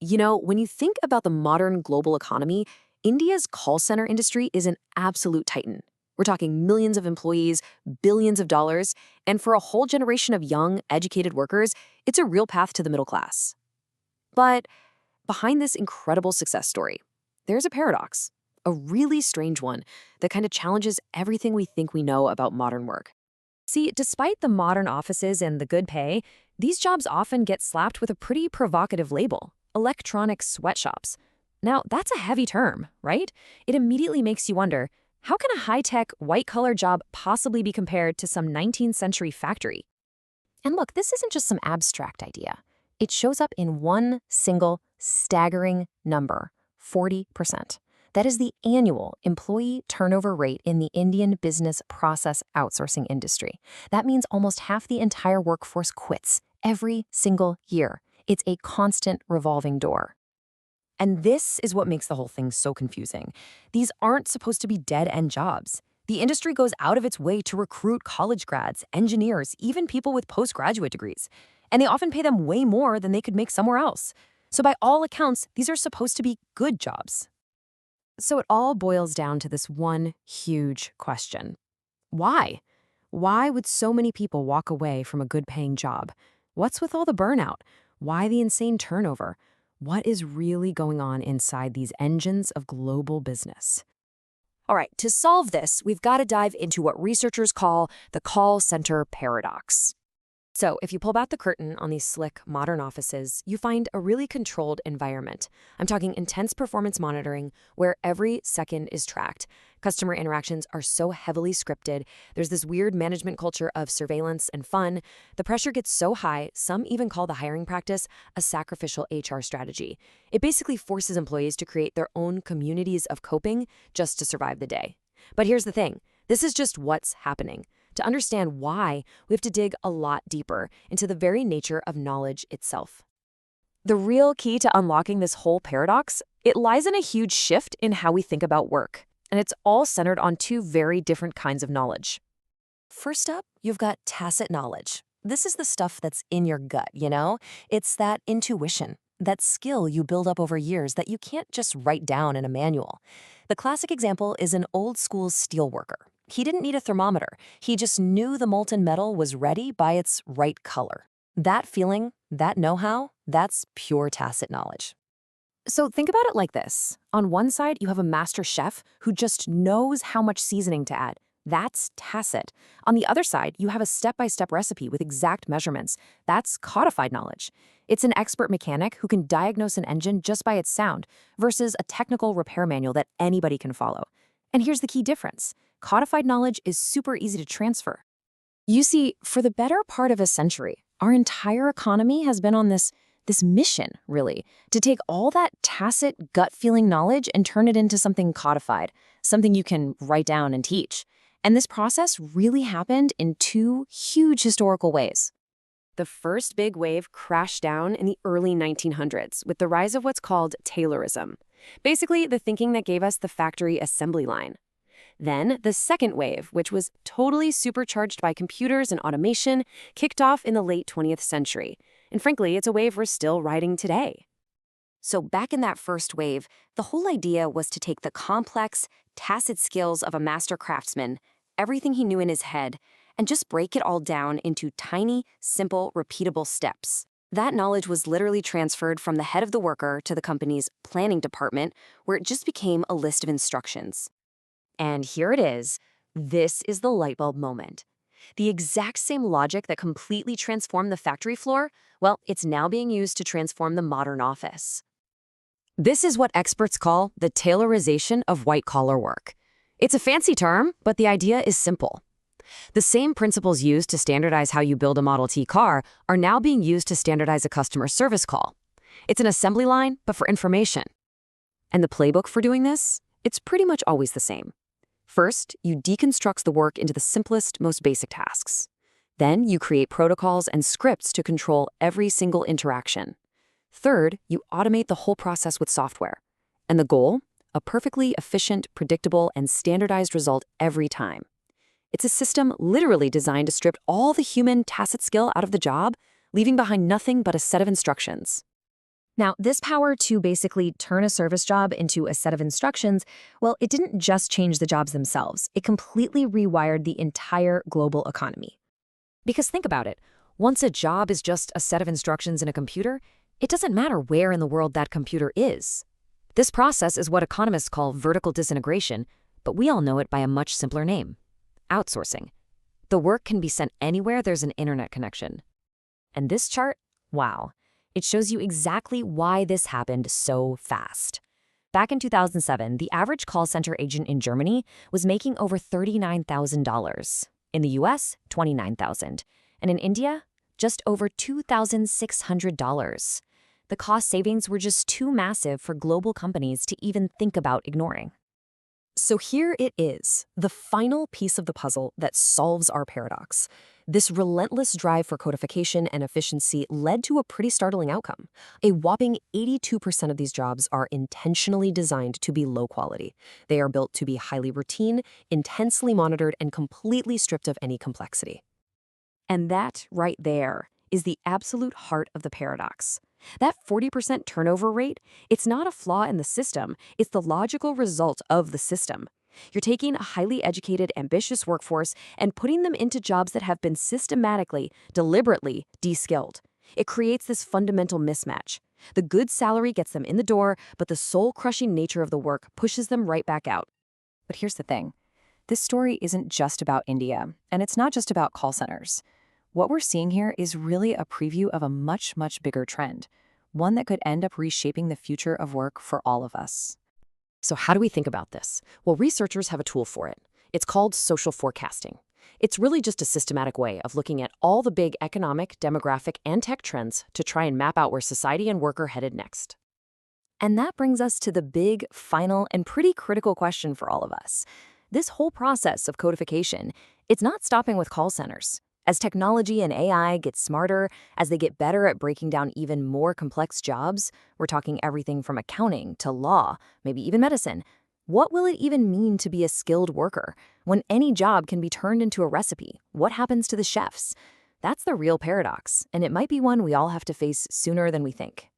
When you think about the modern global economy, India's call center industry is an absolute titan. We're talking millions of employees, billions of dollars, and for a whole generation of young, educated workers, it's a real path to the middle class. But behind this incredible success story, there's a paradox, a really strange one that kind of challenges everything we think we know about modern work. See, despite the modern offices and the good pay, these jobs often get slapped with a pretty provocative label: electronic sweatshops. Now, that's a heavy term, right? It immediately makes you wonder, how can a high-tech, white-collar job possibly be compared to some 19th century factory? And look, this isn't just some abstract idea. It shows up in one single, staggering number: 40%. That is the annual employee turnover rate in the Indian business process outsourcing industry. That means almost half the entire workforce quits every single year. It's a constant revolving door. And this is what makes the whole thing so confusing. These aren't supposed to be dead-end jobs. The industry goes out of its way to recruit college grads, engineers, even people with postgraduate degrees. And they often pay them way more than they could make somewhere else. So by all accounts, these are supposed to be good jobs. So it all boils down to this one huge question. Why? Why would so many people walk away from a good-paying job? What's with all the burnout? Why the insane turnover? What is really going on inside these engines of global business? All right, to solve this, we've got to dive into what researchers call the call center paradox. So if you pull back the curtain on these slick, modern offices, you find a really controlled environment. I'm talking intense performance monitoring, where every second is tracked. Customer interactions are so heavily scripted. There's this weird management culture of surveillance and fun. The pressure gets so high, some even call the hiring practice a sacrificial HR strategy. It basically forces employees to create their own communities of coping just to survive the day. But here's the thing. This is just what's happening. To understand why, we have to dig a lot deeper into the very nature of knowledge itself. The real key to unlocking this whole paradox, it lies in a huge shift in how we think about work. And it's all centered on two very different kinds of knowledge. First up, you've got tacit knowledge. This is the stuff that's in your gut, It's that intuition, that skill you build up over years that you can't just write down in a manual. The classic example is an old-school steel worker. He didn't need a thermometer. He just knew the molten metal was ready by its right color. That feeling, that know-how, that's pure tacit knowledge. So think about it like this. On one side, you have a master chef who just knows how much seasoning to add. That's tacit. On the other side, you have a step-by-step recipe with exact measurements. That's codified knowledge. It's an expert mechanic who can diagnose an engine just by its sound versus a technical repair manual that anybody can follow. And here's the key difference. Codified knowledge is super easy to transfer. You see, for the better part of a century, our entire economy has been on this mission, really, to take all that tacit, gut-feeling knowledge and turn it into something codified, something you can write down and teach. And this process really happened in two huge historical ways. The first big wave crashed down in the early 1900s with the rise of what's called Taylorism, basically the thinking that gave us the factory assembly line. Then, the second wave, which was totally supercharged by computers and automation, kicked off in the late 20th century. And frankly, it's a wave we're still riding today. So back in that first wave, the whole idea was to take the complex, tacit skills of a master craftsman, everything he knew in his head, and just break it all down into tiny, simple, repeatable steps. That knowledge was literally transferred from the head of the worker to the company's planning department, where it just became a list of instructions. And here it is. This is the light bulb moment. The exact same logic that completely transformed the factory floor, well, it's now being used to transform the modern office. This is what experts call the Taylorization of white-collar work. It's a fancy term, but the idea is simple. The same principles used to standardize how you build a Model T car are now being used to standardize a customer service call. It's an assembly line, but for information. And the playbook for doing this? It's pretty much always the same. First, you deconstruct the work into the simplest, most basic tasks. Then, you create protocols and scripts to control every single interaction. Third, you automate the whole process with software. And the goal? A perfectly efficient, predictable, and standardized result every time. It's a system literally designed to strip all the human tacit skill out of the job, leaving behind nothing but a set of instructions. Now, this power to basically turn a service job into a set of instructions, well, it didn't just change the jobs themselves. It completely rewired the entire global economy. Because think about it, once a job is just a set of instructions in a computer, it doesn't matter where in the world that computer is. This process is what economists call vertical disintegration, but we all know it by a much simpler name: outsourcing. The work can be sent anywhere there's an internet connection. And this chart, wow, it shows you exactly why this happened so fast. Back in 2007, the average call center agent in Germany was making over $39,000. In the US, $29,000. And in India, just over $2,600. The cost savings were just too massive for global companies to even think about ignoring. So here it is, the final piece of the puzzle that solves our paradox. This relentless drive for codification and efficiency led to a pretty startling outcome. A whopping 82% of these jobs are intentionally designed to be low quality. They are built to be highly routine, intensely monitored, and completely stripped of any complexity. And that, right there, is the absolute heart of the paradox. That 40% turnover rate, it's not a flaw in the system, it's the logical result of the system. You're taking a highly educated, ambitious workforce and putting them into jobs that have been systematically, deliberately de-skilled. It creates this fundamental mismatch. The good salary gets them in the door, but the soul-crushing nature of the work pushes them right back out. But here's the thing. This story isn't just about India, and it's not just about call centers. What we're seeing here is really a preview of a much, much bigger trend, one that could end up reshaping the future of work for all of us. So how do we think about this? Well, researchers have a tool for it. It's called social forecasting. It's really just a systematic way of looking at all the big economic, demographic, and tech trends to try and map out where society and work are headed next. And that brings us to the big, final, and pretty critical question for all of us. This whole process of codification, it's not stopping with call centers. As technology and AI get smarter, as they get better at breaking down even more complex jobs, we're talking everything from accounting to law, maybe even medicine. What will it even mean to be a skilled worker? When any job can be turned into a recipe, what happens to the chefs? That's the real paradox, and it might be one we all have to face sooner than we think.